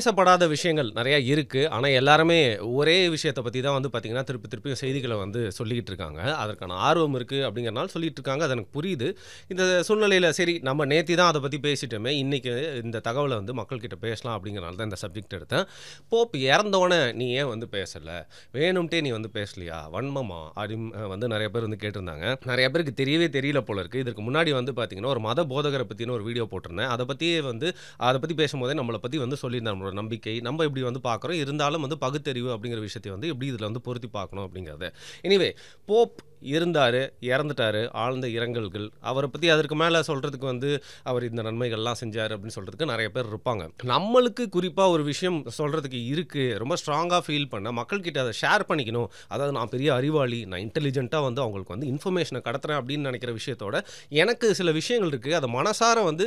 பேசப்படாத விஷயங்கள் நிறையா இருக்குது. ஆனால் எல்லாருமே ஒரே விஷயத்தை பற்றி தான் வந்து பார்த்திங்கன்னா திருப்பியும் செய்திகளை வந்து சொல்லிக்கிட்டு இருக்காங்க. அதற்கான ஆர்வம் இருக்குது அப்படிங்கிறனால சொல்லிகிட்டு இருக்காங்க. அது எனக்கு புரியுது. இந்த சூழ்நிலையில் சரி நம்ம நேற்று தான் அதை பற்றி பேசிட்டோமே, இன்றைக்கி இந்த தகவலை வந்து மக்கள்கிட்ட பேசலாம் அப்படிங்கிறனால தான் இந்த சப்ஜெக்ட் எடுத்தேன். போப் இறந்தோடனே நீ ஏன் வந்து பேசலை, வேணும்ட்டே நீ வந்து பேசலையா, வன்மமா அப்படின்னு வந்து நிறைய பேர் வந்து கேட்டிருந்தாங்க. நிறைய பேருக்கு தெரியல போல இருக்குது. இதற்கு முன்னாடி வந்து பார்த்திங்கன்னா ஒரு மத போதகரை பற்றின ஒரு வீடியோ போட்டிருந்தேன். அதை பற்றி பேசும்போதே நம்மளை பற்றி வந்து சொல்லியிருந்தேன். நம்மளோட நம்பிக்கை நம்ம இப்படி வந்து பார்க்குறோம், இருந்தாலும் வந்து பகுத்தறிவு அப்படிங்கிற விஷயத்தை வந்து எப்படி இதில் வந்து பொருத்தி பார்க்கணும் அப்படிங்கிறத. எனிவே போப் இருந்தார், இறந்துட்டார், ஆழ்ந்த இரங்கல்கள். அவரை பற்றி அதற்கு மேலே சொல்கிறதுக்கு வந்து அவர் இந்த நன்மைகள்லாம் செஞ்சார் அப்படின்னு சொல்கிறதுக்கு நிறைய பேர் இருப்பாங்க. நம்மளுக்கு குறிப்பாக ஒரு விஷயம் சொல்கிறதுக்கு இருக்குது, ரொம்ப ஸ்ட்ராங்காக ஃபீல் பண்ண மக்கள்கிட்ட அதை ஷேர் பண்ணிக்கணும். அதாவது நான் பெரிய அறிவாளி, நான் இன்டெலிஜென்ட்டாக வந்து அவங்களுக்கு வந்து இன்ஃபர்மேஷனை கடத்துறேன் அப்படின்னு நினைக்கிற விஷயத்தோட எனக்கு சில விஷயங்கள் இருக்குது, அதை மனசார வந்து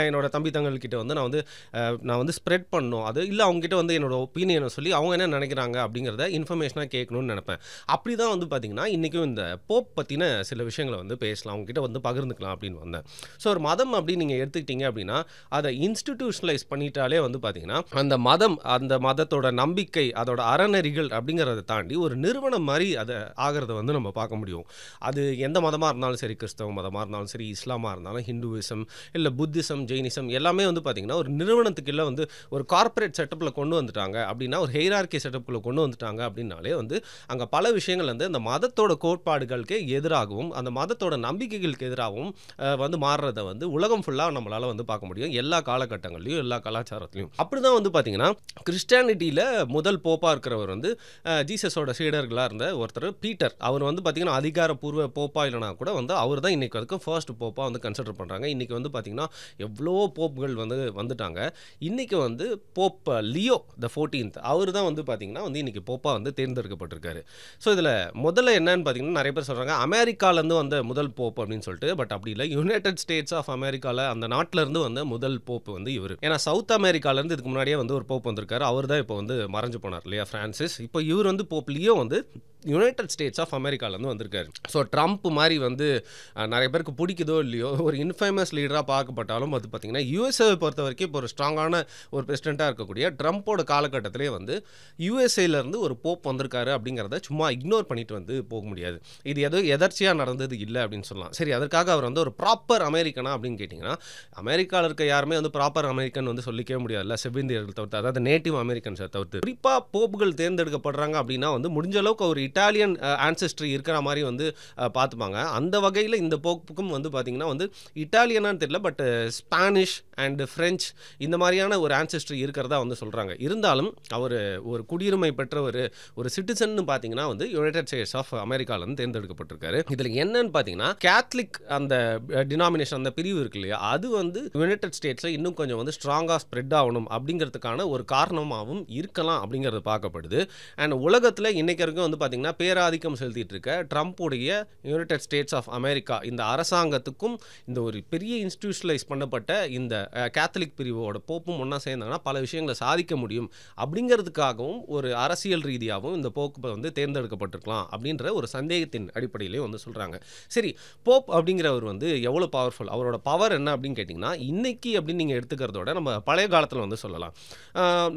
என்னோட தம்பி தங்கள்கிட்ட வந்து நான் வந்து ஸ்ப்ரெட் பண்ணணும். அது இல்லை அவங்ககிட்ட வந்து என்னோட ஒப்பீனியனை சொல்லி அவங்க என்ன நினைக்கிறாங்க அப்படிங்கிறத இன்ஃபர்மேஷனாக கேட்கணும்னு நினைப்பேன். அப்படி தான் வந்து பார்த்திங்கன்னா இன்றைக்கும் இந்த போப் பற்றின சில விஷயங்களை வந்து பேசலாம், அவங்ககிட்ட வந்து பகிர்ந்துக்கலாம் அப்படின்னு வந்தேன். ஸோ ஒரு மதம் அப்படின்னு நீங்கள் எடுத்துக்கிட்டீங்க அப்படின்னா அதை இன்ஸ்டிடியூஷனலைஸ் பண்ணிட்டாலே வந்து பார்த்திங்கன்னா அந்த மதத்தோட நம்பிக்கை, அதோட அறநெறிகள் அப்படிங்கிறத தாண்டி ஒரு நிறுவனம் மாதிரி அதை ஆகிறத வந்து நம்ம பார்க்க முடியும். அது எந்த மதமாக இருந்தாலும் சரி, கிறிஸ்தவ மதமாக இருந்தாலும் சரி, இஸ்லாமாக இருந்தாலும், ஹிந்துவிசம் இல்லை புத்திசம், ஜெயினிசம் எல்லாமே வந்து பார்த்திங்கன்னா ஒரு நிறுவனத்துக்கு இல்லை வந்து ஒரு கார்ப்பரேட் செட்டப்பில் கொண்டு வந்துட்டாங்க அப்படின்னா, ஒரு ஹெய்ரார்கி செட்டப்பில் கொண்டு வந்துட்டாங்க அப்படின்னாலே வந்து அங்கே பல விஷயங்கள் வந்து அந்த மதத்தோட கோட்பாடுகளுக்கு எதிராகவும் அந்த மதத்தோட நம்பிக்கைகளுக்கு எதிராகவும் வந்து மாறுறத வந்து உலகம் ஃபுல்லாக நம்மளால் வந்து பார்க்க முடியும், எல்லா காலகட்டங்கள்லையும் எல்லா கலாச்சாரத்திலையும். அப்படி தான் வந்து பார்த்திங்கன்னா கிறிஸ்டியானிட்டியில் முதல் போப்பாக இருக்கிறவர் வந்து ஜீசஸோட சீடர்களாக இருந்த ஒருத்தர் பீட்டர். அவர் வந்து பார்த்திங்கன்னா அதிகாரப்பூர்வ போப்பா இல்லைனா கூட வந்து அவர் தான் இன்றைக்கி வரைக்கும் ஃபர்ஸ்ட் போப்பாக வந்து கன்சிடர் பண்ணுறாங்க. இன்றைக்கி வந்து பார்த்திங்கன்னா எவ்வளோ போப்புகள் வந்துட்டாங்க. இன்றைக்கி வந்து போப் லியோ த 14th அவர் தான் வந்து பார்த்திங்கன்னா வந்து இன்றைக்கி போப்பாக வந்து தேர்ந்தெடுக்கப்பட்டிருக்காரு. ஸோ இதில் முதல்ல என்னன்னு பார்த்திங்கன்னா நிறைய பேர் சொல்கிறாங்க அமெரிக்காலேருந்து வந்த முதல் போப் அப்படின்னு சொல்லிட்டு. பட் அப்படி இல்லை, யுனைடெட் ஸ்டேட்ஸ் ஆஃப் அமெரிக்காவில் அந்த நாட்டிலேருந்து வந்த முதல் போப் வந்து இவர். ஏன்னா சவுத் அமெரிக்காலேருந்து இதுக்கு முன்னாடியே வந்து ஒரு போப் வந்திருக்காரு. அவர் தான் இப்போ வந்து மறைஞ்சு போனார் இல்லையா, ஃப்ரான்சிஸ். இப்போ இவர் வந்து போப் லியோ வந்து யுனைடெட் ஸ்டேட்ஸ் ஆஃப் அமெரிக்காலேருந்து வந்திருக்காரு. ஸோ ட்ரம்ப் மாதிரி வந்து நிறைய பேருக்கு பிடிக்குதோ இல்லையோ ஒரு இன்ஃபேமஸ் லீடராக பார்க்கப்பட்டாலும் அது பார்த்திங்கன்னா யூஎஸ்ஏவை பொறுத்த வரைக்கும் இப்போ ஒரு ஸ்ட்ராங்கான ஒரு பிரசிடெண்ட்டாக இருக்கக்கூடிய ட்ரம்ப்போட காலகட்டத்திலே வந்து யூஎஸ்ஏலேருந்து ஒரு போப் வந்திருக்காரு அப்படிங்கிறத சும்மா இக்னோர் பண்ணிட்டு வந்து போக முடியாது. இது எதர்ச்சியாக நடந்தது இல்லை அப்படின்னு சொல்லலாம். சரி, அதற்காக அவர் வந்து ஒரு ப்ராப்பர் அமெரிக்கனா அப்படின்னு கேட்டிங்கன்னா அமெரிக்காவில் இருக்க யாருமே வந்து ப்ராப்பர் அமெரிக்கன் வந்து சொல்லிக்கவே முடியாதுல்ல, செவ்விந்தியர்கள் தவிர்த்து, அதாவது நேட்டிவ் அமெரிக்கன்ஸை தவிர்த்து. குறிப்பாக போப்புகள் தேர்ந்தெடுக்கப்படுறாங்க அப்படின்னா வந்து முடிஞ்ச அளவுக்கு ஒரு இட்டாலியன் ஆன்செஸ்ட்ரி இருக்கிற மாதிரி வந்து பார்த்துப்பாங்க. அந்த வகையில் இந்த போப்புக்கும் வந்து பார்த்திங்கன்னா வந்து இட்டாலியனான்னு தெரியல, பட் ஸ்பானிஷ் அண்ட் ஃப்ரெஞ்ச் இந்த மாதிரியான ஒரு ஆன்செஸ்ட்ரி இருக்கிறதா வந்து சொல்கிறாங்க. இருந்தாலும் அவர் ஒரு குடியுரிமை பெற்ற ஒரு சிட்டிசன் பார்த்தீங்கன்னா வந்து யுனைடெட் ஸ்டேட்ஸ் ஆஃப் அமெரிக்காவிலேருந்து தேர்ந்தெடுக்கப்பட்டிருக்காரு. இதில் என்னன்னு பார்த்தீங்கன்னா கேத்லிக் அந்த டினாமினேஷன் அந்த பிரிவு இருக்கு இல்லையா, அது வந்து யுனைடெட் ஸ்டேட்ஸில் இன்னும் கொஞ்சம் வந்து ஸ்ட்ராங்காக ஸ்ப்ரெட் ஆகணும் அப்படிங்கிறதுக்கான ஒரு காரணமாகவும் இருக்கலாம் அப்படிங்கிறது பார்க்கப்படுது. அண்ட் உலகத்தில் இன்னைக்கு வரைக்கும் வந்து பார்த்தீங்கன்னா பேராதிக்கம் செலுத்திட்டு இருக்க ட்ரம்ப்புடைய யுனைடெட் ஸ்டேட்ஸ் ஆஃப் அமெரிக்கா இந்த அரசாங்கத்துக்கும் இந்த ஒரு பெரிய இன்ஸ்டிடியூஷனலைஸ் பண்ணப்பட்ட இந்த கேத்தலிக் பிரிவோட போப்பும் ஒன்றா சேர்ந்தாங்கன்னா பல விஷயங்களை சாதிக்க முடியும் அப்படிங்கிறதுக்காகவும் ஒரு அரசியல் ரீதியாகவும் இந்த போப்பை வந்து தேர்ந்தெடுக்கப்பட்டிருக்கலாம் அப்படின்ற ஒரு சந்தேகத்தின் அடிப்படையிலேயே வந்து சொல்கிறாங்க. சரி, போப் அப்படிங்கிறவர் வந்து எவ்வளோ பவர்ஃபுல், அவரோட பவர் என்ன அப்படின்னு கேட்டிங்கன்னா இன்னைக்கு அப்படின்னு நீங்கள் எடுத்துக்கிறதோட நம்ம பழைய காலத்தில் வந்து சொல்லலாம்.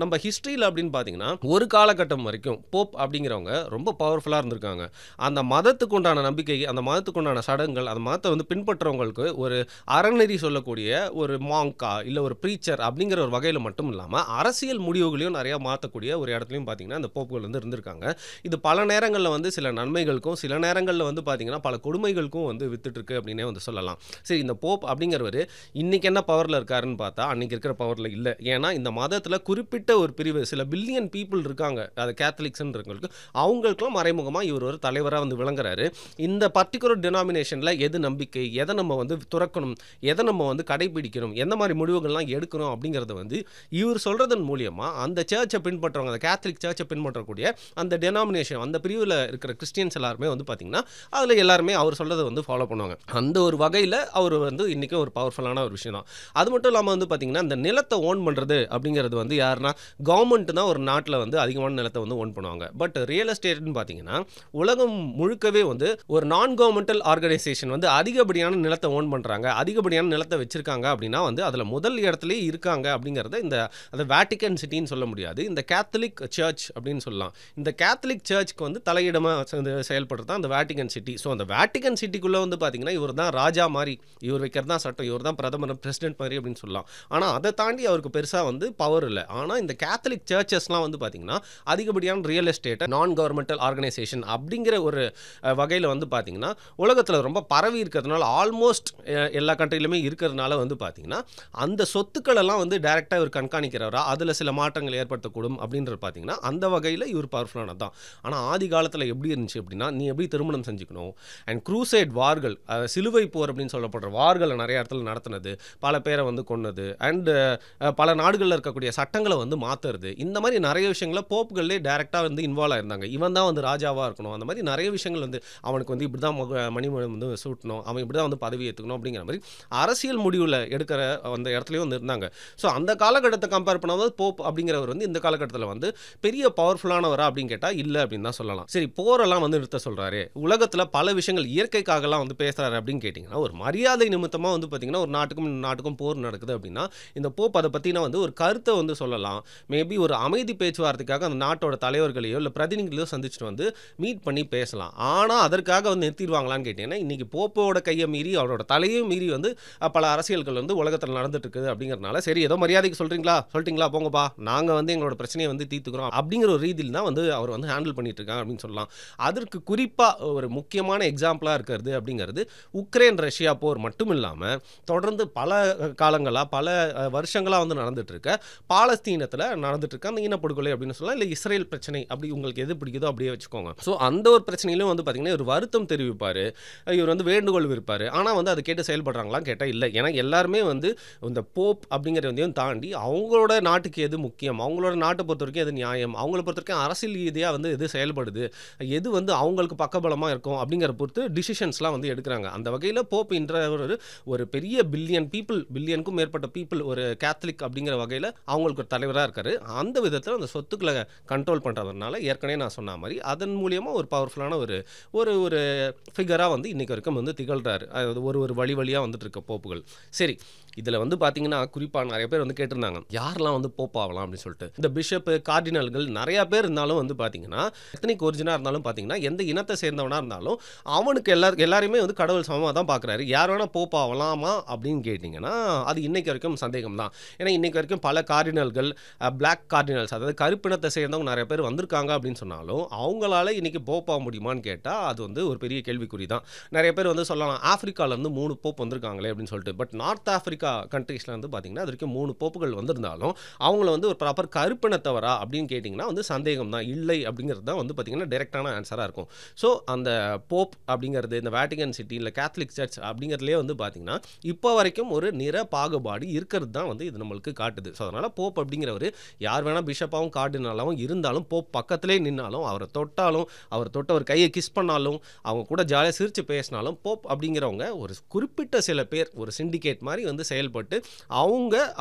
நம்ம ஹிஸ்ட்ரியில் அப்படின்னு பார்த்தீங்கன்னா ஒரு காலகட்டம் வரைக்கும் போப் அப்படிங்கிறவங்க ரொம்ப பவர்ஃபுல்லாக இருந்திருக்காங்க. அந்த மதத்துக்கு உண்டான நம்பிக்கை, அந்த மதத்துக்கு உண்டான சடங்குகள், அந்த மதத்தை வந்து பின்பற்றவங்களுக்கு ஒரு அறநெறி சொல்லக்கூடிய ஒரு மாங்கா இல்லை ஒரு ப்ரீச்சர் அப்படிங்கிற ஒரு வகையில் மட்டும் இல்லாமல் அரசியல் முடிவுகளையும் நிறையா மாற்றக்கூடிய ஒரு இடத்துலையும் பார்த்தீங்கன்னா இந்த போப்புகள் வந்து இருந்திருக்காங்க. இது பல நேரங்களில் வந்து சில நன்மைகளுக்கும் சில நேரங்களில் வந்து பார்த்தீங்கன்னா பல கொடுமைகளுக்கும் வந்து வித்துட்டுருக்கு அப்படின்னே வந்து சொல்லலாம். சரி, இந்த போப் அப்படிங்கிறவர் இன்றைக்கி என்ன பவரில் இருக்காருன்னு பார்த்தா அன்றைக்கி இருக்கிற பவரில் இல்லை. ஏன்னா இந்த மதத்தில் குறிப்பிட்ட ஒரு பிரிவு சில பில்லியன் பீப்புள் இருக்காங்க, அது கேத்தலிக்ஸ்ன்றவங்களுக்கு, அவங்களுக்குலாம் மறைமுகமாக இவர் ஒரு தலைவராக வந்து விளங்குறாரு. இந்த பர்டிகுலர் டினாமினேஷனில் எது நம்பிக்கை, எதை நம்ம வந்து துறக்கணும், எதை நம்ம வந்து கடைபிடிக்கணும், எந்த மாதிரி முடிவுகள்லாம் எடுக்கணும் அப்படிங்கிறத வந்து இவர் சொல்கிறதன் மூலியமாக அந்த சர்ச்சை பின்பற்றவங்க, அந்த கேத்தலிக் சர்ச்சை பின்பற்றக்கூடிய அந்த டெனாமினேஷன் அந்த பிரிவில் இருக்கிற கிறிஸ்டியன்ஸ் எல்லாருமே வந்து பார்த்திங்கன்னா அதில் எல்லாருமே அவர் சொல்கிறத வந்து ஃபாலோ பண்ணுவாங்க. அந்த ஒரு வகையில் அவர் வந்து இன்றைக்கும் ஒரு பவர்ஃபுல்லான ஒரு விஷயம் தான். அது மட்டும் இல்லாமல் வந்து பார்த்திங்கன்னா இந்த நிலத்தை ஓன் பண்ணுறது அப்படிங்கிறது வந்து யாருன்னா கவர்மெண்ட் தான் ஒரு நாட்டில் வந்து அதிகமான நிலத்தை வந்து ஓன் பண்ணுவாங்க. பட் ரியல் எஸ்டேட்னு பார்த்தீங்கன்னா உலகம் முழுக்கவே வந்து ஒரு நான் கவர்மெண்டல் ஆர்கனைசேஷன் வந்து அதிகப்படியான நிலத்தை ஓன் பண்ணுறாங்க, அதிகப்படியான நிலத்தை வச்சுருக்காங்க அப்படின்னா வந்து அதில் முதல் இடத்துலேயே இருக்காங்க அப்படிங்கிறத இந்த அதை வேட்டிக்கன் சிட்டின்னு சொல்ல முடியாது. இந்த கேத்தலிக் சர்ச் அப்படின்னு சொல்லலாம். இந்த கேத்தலிக் சர்ச்சுக்கு வந்து தலையிடமா செயல்படுறது தான் அந்த வேட்டிக்கன் சிட்டி. ஸோ அந்த வேட்டிக்கன் சிட்டிக்குள்ள வந்து பார்த்தீங்கன்னா, இவர் தான் ராஜா மாரி, இவர் வைக்கிறது தான் சட்டம், இவர் தான் பிரதமர், பிரசிடென்ட் மாரி அப்படின்னு சொல்லலாம். ஆனா அதை தாண்டி அவருக்கு பெருசா வந்து பவர் இல்ல. ஆனா இந்த கேத்தலிக் சர்ச்சஸ்லாம் வந்து பார்த்தீங்கன்னா, அதிகப்படியான ரியல் எஸ்டேட், நான் கவர்மெண்டல் ஆர்கனைசேஷன் அப்படிங்கிற ஒரு வகையில வந்து பார்த்தீங்கன்னா, உலகத்துல ரொம்ப பரவி இருக்கிறதுனால, ஆல்மோஸ்ட் எல்லா கண்ட்ரிலுமே இருக்கிறதுனால வந்து பார்த்தீங்கன்னா, அந்த சொத்துக்கள் எல்லாம் வந்து டைரக்ட்டா இவர் கண்காணிக்கிறவரா, அதுல சில மாற்றங்கள் ஏற்படுத்தக்கூடும் அப்படின்றது பார்த்தீங்கன்னா, அந்த வகையில இவர் பவர்ஃபுல்லானது தான். ஆனா ஆதி காலத்துல எப்படி இருந்துச்சு அப்படின்னா, நீ எப்படி திருமணம் செஞ்சுக்கணும் அண்ட் க்ரூசைட் வார்கள், சிலுவை போர் அப்படின்னு சொல்லப்படுற வார்கள நிறைய இடத்துல நடத்துனது, பல பேரை வந்து கொன்னது அண்ட் பல நாடுகள்ல இருக்கக்கூடிய சட்டங்களை வந்து மாத்துறது, இந்த மாதிரி நிறைய விஷயங்கள போப்புகளே டைரக்டா வந்து இன்வால்வ் ஆயிருந்தாங்க. இவன் தான் வந்து ராஜாவா இருக்கணும், அந்த மாதிரி நிறைய விஷயங்கள் வந்து அவனுக்கு வந்து இப்படி தான் மணிமகுடம் வந்து சூட்டணும், அவன் இப்படி தான் வந்து பதவி ஏற்றுக்கணும் அப்படிங்கிற மாதிரி அரசியல் முடிவில் எடுக்கிற அந்த இடத்துலையும் வந்து இருந்தாங்க. ஸோ அந்த காலகட்டத்தை கம்பேர் பண்ணும்போது போப் அப்படிங்கிறவர் வந்து இந்த காலகட்டத்தில் வந்து பெரிய பவர்ஃபுல்லானவரா அப்படின்னு கேட்டால் இல்லை அப்படின்னு தான் சொல்லலாம். சரி, போரெல்லாம் வந்து நிறுத்த சொல்கிறாரு, உலகத்தில் பல விஷயங்கள் இயற்கைக்காகலாம் வந்து பேசுகிறாரு அப்படின்னு கேட்டிங்கன்னா, ஒரு மரியாதை நிமித்தமாக வந்து பார்த்திங்கன்னா ஒரு நாட்டுக்கும் போர் நடக்குது அப்படின்னா இந்த போப் அதை பற்றினா வந்து ஒரு கருத்தை வந்து சொல்லலாம். மேபி ஒரு அமைதி பேச்சுவார்த்தைக்காக அந்த நாட்டோட தலைவர்களையோ இல்லை பிரதிநிதிகளையோ சந்திச்சுட்டு வந்து மீட் பண்ணி பேசலாம். ஆனால் அதற்காக வந்து நிறுத்திடுவாங்களான்னு கேட்டிங்கன்னா, இன்றைக்கி போப்போட கையை மீறி அவரோட தலையும் மீறி வந்து பல அரசியல்கள் வந்து உலகத்தில் நடந்துட்டு இருக்குது அப்படிங்கிறதுனால, சரி ஏதோ மரியாதைக்கு சொல்லிட்டீங்களா போங்கப்பா, நாங்கள் வந்து எங்களோட பிரச்சனையை வந்து தீர்த்துக்கிறோம் அப்படிங்கிற ஒரு ரீதியில் தான் வந்து அவர் வந்து ஹேண்டில் பண்ணிட்டு இருக்காங்க அப்படின்னு சொல்லலாம். அதற்கு குறிப்பாக ஒரு முக்கியமான எக்ஸாம்பிளாக இருக்கிறது அப்படிங்கிறது உக்ரைன் ரஷ்யா போர் மட்டும் இல்லாமல் தொடர்ந்து பல காலங்களாக பல வருஷங்களாக வந்து நடந்துட்டு இருக்க பாலஸ்தீனத்தில் நடந்துட்டு இருக்க அந்த இனப்படுகொலை அப்படின்னு சொல்லலாம், இல்லை இஸ்ரேல் பிரச்சனை, அப்படி உங்களுக்கு எது பிடிக்குதோ அப்படியே வச்சுக்கோங்க. ஸோ அந்த ஒரு பிரச்சனையிலும் வந்து பார்த்தீங்கன்னா ஒரு வருத்தம் தெரிவிப்பார், இவர் வந்து வேண்டுகோள் விற்பார். ஆனால் வந்து அதை கேட்டு செயல்படுறாங்களான்னு கேட்டால் இல்லை. ஏன்னா எல்லாருமே வந்து இந்த போப் அப்படிங்கிறதையும் தாண்டி அவங்களோட நாட்டுக்கு எது முக்கியம், அவங்களோட நாட்டை பொறுத்த வரைக்கும் எது நியாயம், அவங்கள பொறுத்த வரைக்கும் அரசியல் ரீதியாக வந்து எது செயல்படுது, எது வந்து அவங்களுக்கு பக்கபலமாக இருக்கும் அப்படிங்கிற பொறுத்து டிசிஷன்ஸ்லாம் வந்து எடுக்கிறாங்க. அந்த வகையில் போப் என்ற ஒரு பெரிய பில்லியனுக்கும் மேற்பட்ட பீப்புள் ஒரு கேத்தலிக் அப்படிங்கிற வகையில் அவங்களுக்கு ஒரு தலைவராக இருக்காரு. அந்த விதத்தில் அந்த சொத்துக்களை கண்ட்ரோல் பண்ணுறதுனால ஏற்கனவே நான் சொன்ன மாதிரி அதன் மூலியமாக ஒரு பவர்ஃபுல்லான ஒரு ஒரு ஃபிகராக வந்து இன்னைக்கு வரைக்கும் வந்து திகழ்கிறாரு. அது ஒரு வழியாக வந்துட்டு இருக்க போப்புகள். சரி, இதில் வந்து பார்த்தீங்கன்னா குறிப்பாக நிறைய பேர் வந்து கேட்டிருந்தாங்க, யாரெல்லாம் வந்து போப் ஆகலாம் அப்படின்னு சொல்லிட்டு. இந்த பிஷப்பு, கார்டினல்கள் நிறைய பேர் இருந்தாலும் வந்து பார்த்தீங்கன்னா, எத்தனைக்கு ஒரிஜினாக இருந்தாலும் பார்த்தீங்கன்னா, எந்த இனத்தை சேர்ந்தவனாக இருந்தாலும் அவனுக்கு எல்லாரையுமே வந்து கடவுள் சமமாக தான் பார்க்குறாரு. யார் வேணால் போப் ஆகலாமா அப்படின்னு கேட்டிங்கன்னா, அது இன்னைக்கு வரைக்கும் சந்தேகம் தான். ஏன்னா இன்னைக்கு வரைக்கும் பல கார்டினல்கள், பிளாக் கார்டினல்ஸ், அதாவது கருப்பினத்தை சேர்ந்தவங்க நிறைய பேர் வந்திருக்காங்க அப்படின்னு சொன்னாலும் அவங்களால இன்னைக்கு போப் ஆக முடியுமான்னு கேட்டால் அது வந்து ஒரு பெரிய கேள்விக்குறி தான். நிறைய பேர் வந்து சொல்லலாம், ஆப்பிரிக்காவிலேருந்து 3 போப் வந்திருக்காங்களே அப்படின்னு சொல்லிட்டு. பட் நார்த் ஆப்பிரிக்கா கண்ட்ரீஸ்ல வந்து பார்த்தீங்கன்னா அது வரைக்கும் 3 போப்புகள் வந்திருந்தாலும் அவங்கள வந்து ஒரு ப்ராப்பர் கருப்பினத்தவரா அப்படின்னு கேட்டிங்கன்னா வந்து சந்தேகம் தான். இல்லை அப்படிங்கிறது தான் வந்து பார்த்தீங்கன்னா டைரெக்டான ஆன்சராக இருக்கும். ஸோ அந்த போப் அப்படிங்கிறது இந்த வேட்டிகன் சிட்டி இல்லை கேத்தலிக் சர்ச் அப்படிங்கிறதுலே வந்து பார்த்தீங்கன்னா இப்போ வரைக்கும் ஒரு நிற பாகுபாடு இருக்கிறது தான் வந்து இது நம்மளுக்கு காட்டுது. ஸோ அதனால் போப் அப்படிங்கிறவர் யார் வேணால் பிஷப்பாகவும் கார்டினலாகவும் இருந்தாலும், போப் பக்கத்திலே நின்னாலும், அவரை தொட்டாலும், அவர் தொட்ட ஒரு கையை கிஸ் பண்ணாலும், அவங்க கூட ஜாலியாக சிரித்து பேசினாலும், போப் அப்படிங்கிறவங்க ஒரு குறிப்பிட்ட சில பேர் ஒரு சிண்டிகேட் மாதிரி வந்து செயல்பட்டு அவங்க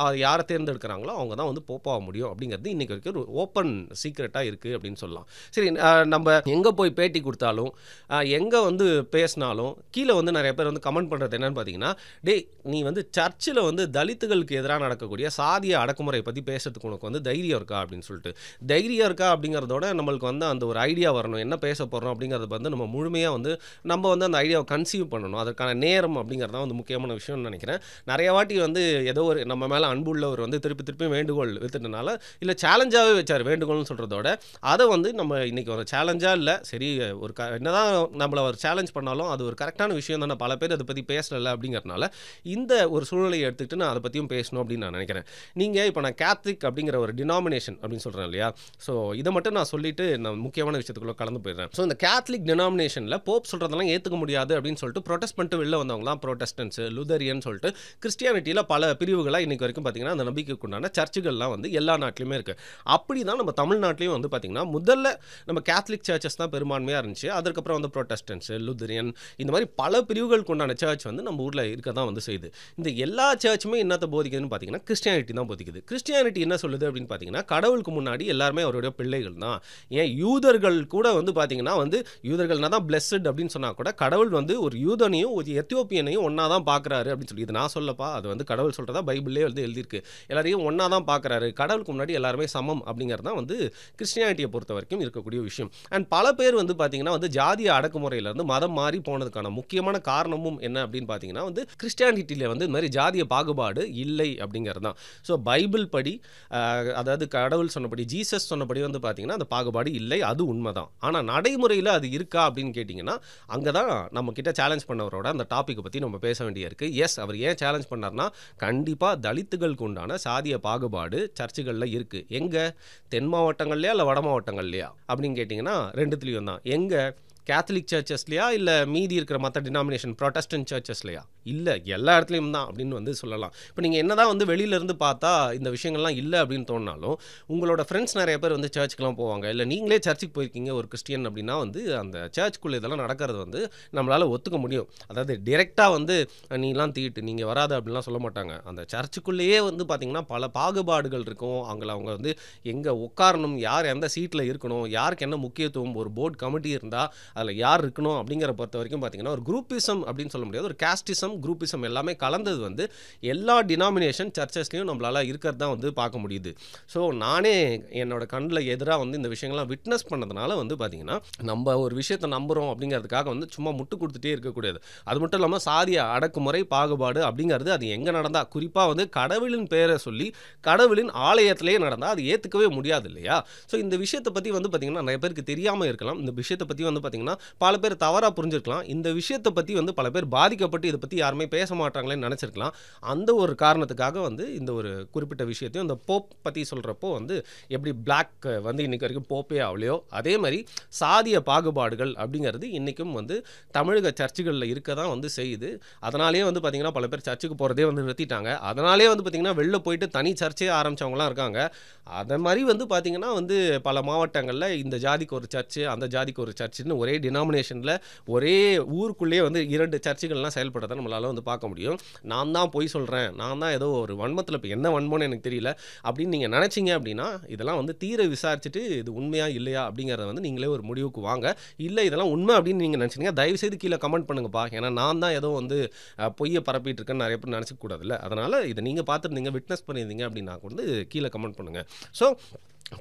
யாரை தேர்ந்தெடுக்கிறாங்களோ அவங்க தான் வந்து போப்பாக முடியும் அப்படிங்கிறது இன்றைக்கி வரைக்கும் ஒரு ஓப்பன் சீக்ரெட்டாக இருக்குது அப்படின்னு சொல்லலாம். சரி, நம்ம எங்கே போய் பேட்டி கொடுத்தாலும் எங்கே வந்து பேசினாலும் கீழே வந்து நிறைய பேர் வந்து கமெண்ட் பண்ணுறது என்னன்னு பார்த்தீங்கன்னா, டேய் நீ வந்து சர்ச்சில் வந்து தலித்துகளுக்கு எதிராக நடக்கக்கூடிய சாதிய அடக்குமுறை பற்றி பேசுறதுக்கு உனக்கு வந்து தைரியம் இருக்கா அப்படின்னு சொல்லிட்டு. தைரியம் இருக்கா அப்படிங்கிறதோட நம்மளுக்கு வந்து அந்த ஒரு ஐடியா வரணும், என்ன பேச போகிறோம் அப்படிங்கிறத வந்து நம்ம முழுமையாக வந்து நம்ம வந்து அந்த ஐடியாவை கன்சீவ் பண்ணணும். அதற்கான நேரம் அப்படிங்கிறது தான் வந்து முக்கியமான விஷயம்னு நினைக்கிறேன். நிறைய வாட்டி வந்து ஏதோ ஒரு நம்ம மேலே அன்புள்ளவர் வந்து திருப்பி வேண்டுகோள் வித்துட்டனால, இல்லை சேலஞ்சாகவே வச்சார் வேண்டுகோள்னு சொல்கிறதோட, அதை வந்து நம்ம இன்றைக்கி ஒரு சேலஞ்சாக இல்லை, சரி ஒரு என்னதான் நம்மளை ஒரு சேலஞ்ச் பண்ணாலும் அது ஒரு கரெக்டான விஷயம் தானே, பல பேர் அதை பற்றி பேசலை அப்படிங்கிறதுனால இந்த ஒரு சூழ்நிலையை எடுத்துக்கிட்டு நான் அதை பற்றியும் பேசணும் அப்படின்னு நான் நினைக்கிறேன். நீங்கள் இப்போ நான் கேத்தலிக் அப்படிங்கிற ஒரு டினாமினேஷன் அப்படின்னு சொல்கிறேன் இல்லையா, ஸோ இதை மட்டும் நான் சொல்லிட்டு நான் முக்கியமான விஷயத்துக்குள்ளே கலந்து போயிடுறேன். ஸோ இந்த கேத்தலிக் டினாமினேஷனில் போப் சொல்கிறதெல்லாம் ஏற்றுக்க முடியாது அப்படின்னு சொல்லிட்டு ப்ரொடெஸ்ட் பண்ணிட்டு வெளில வந்தவங்க தான் ப்ரொடெஸ்டன்ஸ், லுதரியன் சொல்லிட்டு. கிறிஸ்டியானிட்டியில் பல பிரிவுகளாக இன்றைக்கு வரைக்கும் பார்த்தீங்கன்னா அந்த நம்பிக்கைக்குண்டான சர்ச்சுகள்லாம் வந்து எல்லா நாட்டிலுமே இருக்குது. அப்படி தான் நம்ம தமிழ்நாட்டிலையும் வந்து பார்த்திங்கன்னா முதல்ல நம்ம கேத்தலிக் சர்ச்சஸ் தான் பெரும்பான்மையாக இருந்துச்சு. அதுக்கப்புறம் வந்து ப்ரொடெஸ்டன்ஸ், லுதரியன், இந்த மாதிரி பல பிரிவுகளுக்கு உண்டான சர்ச் வந்து நம்ம ஊரில் இருக்க தான் வந்து செய்யுது. இந்த எல்லா சர்ச்சுமே என்னத்தை போதிக்குதுன்னு பார்த்தீங்கன்னா கிறிஸ்டியானிட்டி தான் போதிக்குது. கிறிஸ்டியானிட்டி என்ன சொல்லுது அப்படின்னு பார்த்தீங்கன்னா, கடவுளுக்கு முன்னாடி எல்லாருமே அவருடைய பிள்ளைகள் தான். ஏன் யூதர்கள் கூட வந்து பார்த்தீங்கன்னா வந்து யூதர்கள்னா தான் பிளெஸ்ட் அப்படின்னு சொன்னால் கூட கடவுள் வந்து ஒரு யூதனையும் ஒரு எத்தியோப்பியனையும் ஒன்றா தான் பார்க்குறாரு அப்படின்னு சொல்லி. இது நான் சொல்லப்பா, அது வந்து கடவுள் சொல்கிறதா பைபிள்லேயே வந்து எழுதியிருக்கு. எல்லாரையும் ஒன்றா தான் பார்க்குறாரு. கடவுளுக்கு முன்னாடி எல்லாருமே சமம் அப்படிங்கிறது தான் வந்து கிறிஸ்டியானிட்டியை பொறுத்த வரைக்கும் இருக்கக்கூடிய விஷயம். அண்ட் பல பேர் வந்து பார்த்தீங்கன்னா வந்து ஜாதிய அடக்குமுறையிலேருந்து மதம் மாறி போனதுக்கான முக்கியமான காரணமும் என்ன அப்படின்னு பார்த்தீங்கன்னா வந்து கிறிஸ்டியானிட்டியில் வந்து இந்த மாதிரி ஜாதிய பாகுபாடு இல்லை அப்படிங்கிறது தான். ஸோ பைபிள் படி அதாவது கடவுள் சொன்னபடி ஜீசஸ் சொன்னபடி வந்து பார்த்தீங்கன்னா அந்த பாகுபாடு இல்லை, அது உண்மைதான். ஆனால் நடைமுறையில் அது இருக்கா அப்படின்னு கேட்டிங்கன்னா அங்கே தான் நம்ம கிட்ட சேலஞ்ச் பண்ணவரோட அந்த டாப்பிக்கை பற்றி நம்ம பேச வேண்டிய இருக்குது. எஸ், அவர் ஏன் சேலஞ்ச் பண்ணார்னா கண்டிப்பாக தலித்துகளுக்கு உண்டான சாதிய பாகுபாடு சர்ச்சுகளில் இருக்குது. எங்கே? தென் மாவட்டங்கள்லையா இல்லை வட மாவட்டங்கள்லையா அப்படின்னு கேட்டிங்கன்னா ரெண்டுத்துலேயும் தான். எங்கே? கேத்தலிக் சர்ச்சஸ்லையா இல்லை மீதி இருக்கிற மற்ற டினாமினேஷன் ப்ரொட்டஸ்டன்ட் சர்ச்சஸ்லையா? இல்லை, எல்லா இடத்துலையும் தான் அப்படின்னு வந்து சொல்லலாம். இப்போ நீங்கள் என்ன தான் வந்து வெளியிலேருந்து பார்த்தா இந்த விஷயங்கள்லாம் இல்லை அப்படின்னு தோணினாலும் உங்களோட ஃப்ரெண்ட்ஸ் நிறைய பேர் வந்து சர்ச்சுக்கெலாம் போவாங்க, இல்லை நீங்களே சர்ச்சுக்கு போயிருக்கீங்க ஒரு கிறிஸ்டியன் அப்படின்னா வந்து அந்த சர்ச்சுக்குள்ளே இதெல்லாம் நடக்கிறது வந்து நம்மளால் ஒத்துக்க முடியும். அதாவது டிரெக்டாக வந்து நீலாம் தீட்டு நீங்கள் வராத அப்படின்லாம் சொல்ல மாட்டாங்க. அந்த சர்ச்சுக்குள்ளேயே வந்து பார்த்திங்கன்னா பல பாகுபாடுகள் இருக்கும். அவங்க வந்து எங்கே உட்காரணும், யார் எந்த சீட்டில் இருக்கணும், யாருக்கு என்ன முக்கியத்துவம், ஒரு போர்டு கமிட்டி இருந்தால் அதில் யார் இருக்கணும் அப்படிங்கிற பொறுத்த வரைக்கும் பார்த்தீங்கன்னா ஒரு குரூப்பிசம் அப்படின்னு சொல்ல முடியாது, ஒரு காஸ்டிசம் குரூப்பிசம் எல்லாமே கலந்தது வந்து எல்லா டினாமினேஷன் சர்ச்சஸ்லையும் நம்மளால் இருக்கிறது தான் வந்து பார்க்க முடியுது. ஸோ நானே என்னோட கண்ணில் எதிராக வந்து இந்த விஷயங்கள்லாம் விட்னஸ் பண்ணதுனால வந்து பார்த்திங்கன்னா நம்ம ஒரு விஷயத்தை நம்புகிறோம் அப்படிங்கிறதுக்காக வந்து சும்மா முட்டு கொடுத்துட்டே இருக்கக்கூடாது. அது மட்டும் இல்லாமல் சாதிய அடக்குமுறை பாகுபாடு அப்படிங்கிறது அது எங்கே நடந்தால், குறிப்பாக வந்து கடவுளின் பெயரை சொல்லி கடவுளின் ஆலயத்திலே நடந்தால் அது ஏற்றுக்கவே முடியாது இல்லையா? ஸோ இந்த விஷயத்தை பற்றி வந்து பார்த்திங்கன்னா நிறைய பேருக்கு தெரியாமல் இருக்கலாம். இந்த விஷயத்தை பற்றி வந்து பார்த்திங்கன்னா பல பேர் தவறாக புரிஞ்சிருக்கலாம். இந்த விஷயத்தை பற்றி வந்து பல பேர் பாதிக்கப்பட்டு இதை பற்றி யாருமே பேச மாட்டாங்களேன்னு நினச்சிருக்கலாம். அந்த ஒரு காரணத்துக்காக வந்து இந்த ஒரு குறிப்பிட்ட விஷயத்தையும் இந்த போப் பற்றி சொல்கிறப்போ வந்து எப்படி பிளாக் வந்து இன்றைக்கி வரைக்கும் போப்பே ஆகலையோ அதே மாதிரி சாதிய பாகுபாடுகள் அப்படிங்கிறது இன்றைக்கும் வந்து தமிழக சர்ச்சுகளில் இருக்க தான் வந்து செய்யுது. அதனாலேயே வந்து பார்த்திங்கன்னா பல பேர் சர்ச்சுக்கு போகிறதே வந்து நிறுத்திட்டாங்க. அதனாலே வந்து பார்த்திங்கன்னா வெளில போயிட்டு தனி சர்ச்சே ஆரம்பித்தவங்களாம் இருக்காங்க. அதை மாதிரி வந்து பார்த்திங்கன்னா வந்து பல மாவட்டங்களில் இந்த ஜாதிக்கு ஒரு சர்ச்சு அந்த ஜாதிக்கு ஒரு சர்ச்சுன்னு ஒரே டினாமினேஷனில் ஒரே ஊருக்குள்ளேயே வந்து 2 சர்ச்சுகள்லாம் செயல்படுறதை நம்மளால் வந்து பார்க்க முடியும். நான் தான் பொய் சொல்கிறேன், நான் தான் ஏதோ ஒரு வன்மத்தில் இப்போ என்ன வன்மம்னு எனக்கு தெரியல அப்படின்னு நீங்கள் நினச்சிங்க அப்படின்னா இதெல்லாம் வந்து தீர விசாரிச்சுட்டு இது உண்மையா இல்லையா அப்படிங்கிறத வந்து நீங்களே ஒரு முடிவுக்கு வாங்க. இல்லை இதெல்லாம் உண்மை அப்படின்னு நீங்கள் நினச்சிங்கன்னா தயவுசெய்து கீழே கமெண்ட் பண்ணுங்கப்பா. ஏன்னா நான் தான் ஏதோ வந்து பொய்யை பரப்பிட்டு இருக்கேன்னு நிறைய பேர் நினச்சிக்க கூடாதுல்ல. அதனால் இதை நீங்கள் பார்த்துருந்தீங்க, விட்னஸ் பண்ணியிருந்தீங்க அப்படின்னா வந்து கீழே கமெண்ட் பண்ணுங்கள். ஸோ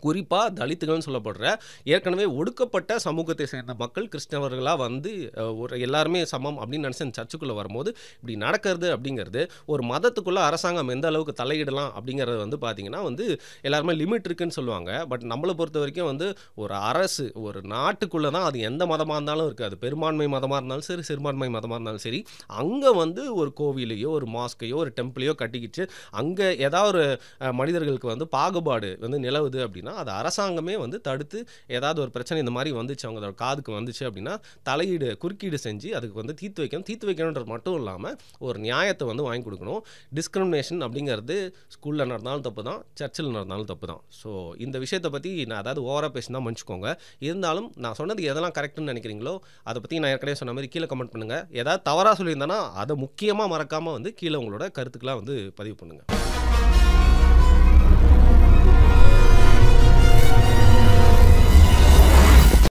குறிப்பாக தலித்துகள்னு சொல்லப்படுற ஏற்கனவே ஒடுக்கப்பட்ட சமூகத்தை சேர்ந்த மக்கள் கிறிஸ்தவர்களாக வந்து ஒரு எல்லாருமே சமம் அப்படின்னு நினச்சி அந்த சர்ச்சுக்குள்ளே வரும்போது இப்படி நடக்கிறது அப்படிங்கிறது ஒரு மதத்துக்குள்ளே அரசாங்கம் எந்த அளவுக்கு தலையிடலாம் அப்படிங்கிறது வந்து பார்த்திங்கன்னா வந்து எல்லாருமே லிமிட் இருக்குன்னு சொல்லுவாங்க. பட் நம்மளை பொறுத்த வரைக்கும் வந்து ஒரு அரசு ஒரு நாட்டுக்குள்ளே தான் அது எந்த மதமாக இருந்தாலும் இருக்குது. அது பெரும்பான்மை மதமாக இருந்தாலும் சரி சிறுபான்மை மதமாக இருந்தாலும் சரி அங்கே வந்து ஒரு கோவிலையோ ஒரு மாஸ்கையோ ஒரு டெம்பிளையோ கட்டிக்கிட்டு அங்கே ஏதாவது ஒரு மனிதர்களுக்கு வந்து பாகுபாடு வந்து நிலவுது அப்படின்னா அது அரசாங்கமே வந்து தடுத்து ஏதாவது ஒரு பிரச்சனை இந்த மாதிரி வந்துச்சு அவங்களோட காதுக்கு வந்துச்சு அப்படின்னா குறுக்கீடு செஞ்சு அதுக்கு வந்து தீர்த்து வைக்கணுன்றது மட்டும் இல்லாமல் ஒரு நியாயத்தை வந்து வாங்கி கொடுக்கணும். டிஸ்கிரிமினேஷன் அப்படிங்கிறது ஸ்கூலில் நடந்தாலும் தப்பு தான், சர்ச்சில் நடந்தாலும் தப்பு தான். ஸோ இந்த விஷயத்தை பற்றி நான் அதாவது ஓவராக பேசினா மன்னிச்சுக்கோங்க. இருந்தாலும் நான் சொன்னது எதெல்லாம் கரெக்டுன்னு நினைக்கிறீங்களோ அதை பற்றி நான் ஏற்கனவே சொன்ன மாதிரி கீழே கமெண்ட் பண்ணுங்கள். ஏதாவது தவறாக சொல்லியிருந்தேன்னா அதை முக்கியமாக மறக்காமல் வந்து கீழே உங்களோட கருத்துக்கெல்லாம் வந்து பதிவு பண்ணுங்கள்.